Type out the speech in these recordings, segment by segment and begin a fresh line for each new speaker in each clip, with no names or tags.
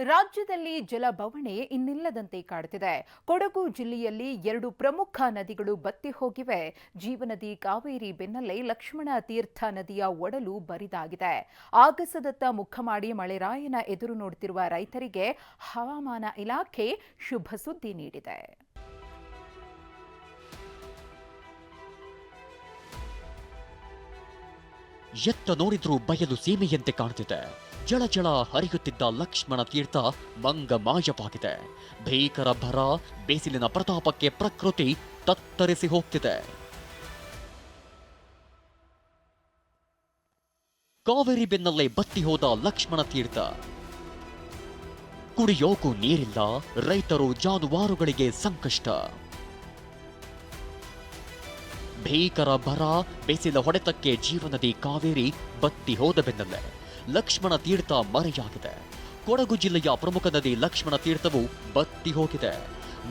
ರಾಜ್ಯದಲ್ಲಿ ಜಲಬವಣೆ ಇನ್ನಿಲ್ಲದಂತೆ ಕಾಡುತ್ತಿದೆ. ಕೊಡಗು ಜಿಲ್ಲೆಯಲ್ಲಿ 2 ಪ್ರಮುಖ ನದಿಗಳು ಬತ್ತಿ ಹೋಗಿವೆ. ಜೀವನದಿ ಕಾವೇರಿ ಬೆನ್ನಲ್ಲೇ ಲಕ್ಷ್ಮಣ ತೀರ್ಥ ನದಿಯ ಒಡಲು ಬರಿದಾಗಿದೆ. ಆಗಸದತ್ತ ಮುಖ ಮಾಡಿ ಮಳೆರಾಯನ ಎದುರು ನೋಡುತ್ತಿರುವ ರೈತರಿಗೆ ಹವಾಮಾನ ಇಲಾಖೆ ಶುಭ ಸುದ್ದಿ ನೀಡಿದೆ.
ಎತ್ತ ನೋಡಿದ್ರೂ ಬಯಲು ಸೀಮೆಯಂತೆ ಕಾಣುತ್ತಿದೆ. ಜಳಜಳ ಹರಿಯುತ್ತಿದ್ದ ಲಕ್ಷ್ಮಣ ತೀರ್ಥ ಮಂಗಮಾಯವಾಗಿದೆ. ಭೀಕರ ಭರ, ಬೇಸಿಲಿನ ಪ್ರತಾಪಕ್ಕೆ ಪ್ರಕೃತಿ ತತ್ತರಿಸಿ ಹೋಗ್ತಿದೆ. ಕಾವೇರಿ ಬೆನ್ನಲ್ಲೇ ಬತ್ತಿ ಹೋದ ಲಕ್ಷ್ಮಣ ತೀರ್ಥ. ಕುಡಿಯೋಕು ನೀರಿಲ್ಲ, ರೈತರು ಜಾನುವಾರುಗಳಿಗೆ ಸಂಕಷ್ಟ. ಭೀಕರ ಬರ, ಬೇಸಿಲ ಹೊಡೆತಕ್ಕೆ ಜೀವನದಿ ಕಾವೇರಿ ಬತ್ತಿ ಹೋದ ಬೆನ್ನಲ್ಲೇ ಲಕ್ಷ್ಮಣ ತೀರ್ಥ ಮರೆಯಾಗಿದೆ. ಕೊಡಗು ಜಿಲ್ಲೆಯ ಪ್ರಮುಖ ನದಿ ಲಕ್ಷ್ಮಣ ತೀರ್ಥವು ಬತ್ತಿ ಹೋಗಿದೆ.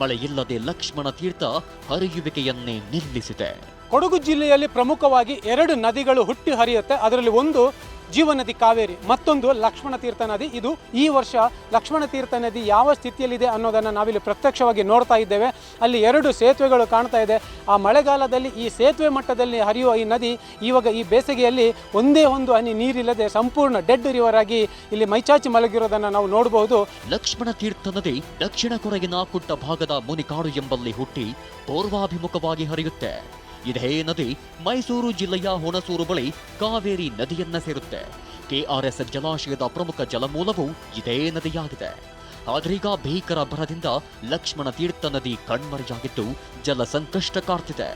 ಮಳೆಯಿಲ್ಲದೆ ಲಕ್ಷ್ಮಣ ತೀರ್ಥ ಹರಿಯುವಿಕೆಯನ್ನೇ ನಿಲ್ಲಿಸಿದೆ.
ಕೊಡಗು ಜಿಲ್ಲೆಯಲ್ಲಿ ಪ್ರಮುಖವಾಗಿ 2 ನದಿಗಳು ಹುಟ್ಟಿ ಹರಿಯುತ್ತೆ. ಅದರಲ್ಲಿ ಒಂದು ಜೀವನದಿ ಕಾವೇರಿ, ಮತ್ತೊಂದು ಲಕ್ಷ್ಮಣ ತೀರ್ಥ ನದಿ. ಇದು ಈ ವರ್ಷ ಲಕ್ಷ್ಮಣ ತೀರ್ಥ ನದಿ ಯಾವ ಸ್ಥಿತಿಯಲ್ಲಿದೆ ಅನ್ನೋದನ್ನು ನಾವಿಲ್ಲಿ ಪ್ರತ್ಯಕ್ಷವಾಗಿ ನೋಡ್ತಾ ಇದ್ದೇವೆ. ಅಲ್ಲಿ 2 ಸೇತುವೆಗಳು ಕಾಣ್ತಾ ಇದೆ. ಆ ಮಳೆಗಾಲದಲ್ಲಿ ಈ ಸೇತುವೆ ಮಟ್ಟದಲ್ಲಿ ಹರಿಯುವ ಈ ನದಿ ಇವಾಗ ಈ ಬೇಸಿಗೆಯಲ್ಲಿ ಒಂದೇ ಒಂದು ಹನಿ ನೀರಿಲ್ಲದೆ ಸಂಪೂರ್ಣ ಡೆಡ್ ರಿವರ್ ಆಗಿ ಇಲ್ಲಿ ಮೈಚಾಚಿ ಮಲಗಿರೋದನ್ನು ನಾವು ನೋಡಬಹುದು.
ಲಕ್ಷ್ಮಣ ತೀರ್ಥ ನದಿ ದಕ್ಷಿಣ ಕೊಡಗಿನ ಕುಟ್ಟ ಭಾಗದ ಮುನಿಕಾಡು ಎಂಬಲ್ಲಿ ಹುಟ್ಟಿ ಪೂರ್ವಾಭಿಮುಖವಾಗಿ ಹರಿಯುತ್ತೆ. ಇದೇ ನದಿ ಮೈಸೂರು ಜಿಲ್ಲೆಯ ಹುಣಸೂರು ಬಳಿ ಕಾವೇರಿ ನದಿಯನ್ನ ಸೇರುತ್ತೆ. ಕೆಆರ್ಎಸ್ ಜಲಾಶಯದ ಪ್ರಮುಖ ಜಲಮೂಲವು ಇದೇ ನದಿಯಾಗಿದೆ. ಆದ್ರೀಗ ಭೀಕರ ಬರದಿಂದ ಲಕ್ಷ್ಮಣ ತೀರ್ಥ ನದಿ ಕಣ್ಮರೆಯಾಗಿದ್ದು ಜಲ ಸಂಕಷ್ಟ ಕಾಡ್ತಿದೆ.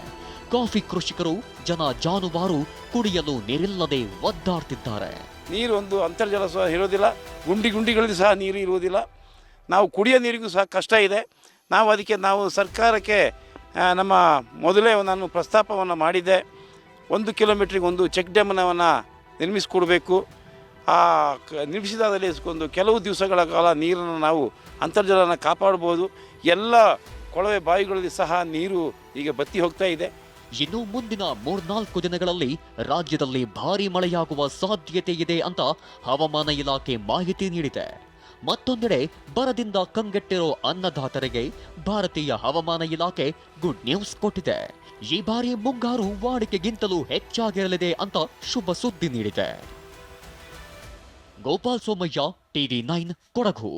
ಕಾಫಿ ಕೃಷಿಕರು, ಜನ ಜಾನುವಾರು ಕುಡಿಯಲು ನೀರಿಲ್ಲದೆ ಒದ್ದಾಡ್ತಿದ್ದಾರೆ.
ನೀರು ಒಂದು ಅಂತರ್ಜಲ ಸಹ ಇರೋದಿಲ್ಲ, ಗುಂಡಿಗಳಲ್ಲಿ ಸಹ ನೀರು ಇರುವುದಿಲ್ಲ. ನಾವು ಕುಡಿಯೋ ನೀರಿಗೂ ಸಹ ಕಷ್ಟ ಇದೆ. ಅದಕ್ಕೆ ನಾವು ಸರ್ಕಾರಕ್ಕೆ ನಮ್ಮ ಮೊದಲೇ ನಾನು ಪ್ರಸ್ತಾಪವನ್ನು ಮಾಡಿದ್ದೆ. 1 ಕಿಲೋಮೀಟ್ರಿಗೆ ಒಂದು ಚೆಕ್ ಡ್ಯಾಮನ್ನು ನಿರ್ಮಿಸಿಕೊಡಬೇಕು. ಆ ನಿರ್ಮಿಸಿದಾದಲ್ಲಿ ಒಂದು ಕೆಲವು ದಿವಸಗಳ ಕಾಲ ನೀರನ್ನು ನಾವು ಅಂತರ್ಜಲನ ಕಾಪಾಡ್ಬೋದು. ಎಲ್ಲ ಕೊಳವೆ ಬಾವಿಗಳಲ್ಲಿ ಸಹ ನೀರು ಈಗ ಬತ್ತಿ ಹೋಗ್ತಾ ಇದೆ.
ಇನ್ನು ಮುಂದಿನ 3-4 ದಿನಗಳಲ್ಲಿ ರಾಜ್ಯದಲ್ಲಿ ಭಾರೀ ಮಳೆಯಾಗುವ ಸಾಧ್ಯತೆ ಇದೆ ಅಂತ ಹವಾಮಾನ ಇಲಾಖೆ ಮಾಹಿತಿ ನೀಡಿದೆ. ಮತ್ತೊಂದೆಡೆ ಬರದಿಂದ ಕಂಗೆಟ್ಟಿರೋ ಅನ್ನದಾತರಿಗೆ ಭಾರತೀಯ ಹವಾಮಾನ ಇಲಾಖೆ ಗುಡ್ ನ್ಯೂಸ್ ಕೊಟ್ಟಿದೆ. ಈ ಬಾರಿ ಮುಂಗಾರು ವಾಡಿಕೆಗಿಂತಲೂ ಹೆಚ್ಚಾಗಿರಲಿದೆ ಅಂತ ಶುಭ ಸುದ್ದಿ ನೀಡಿದೆ. ಗೋಪಾಲ್ ಸೋಮಯ್ಯ, ಟಿವಿ9 ಕೊಡಗು.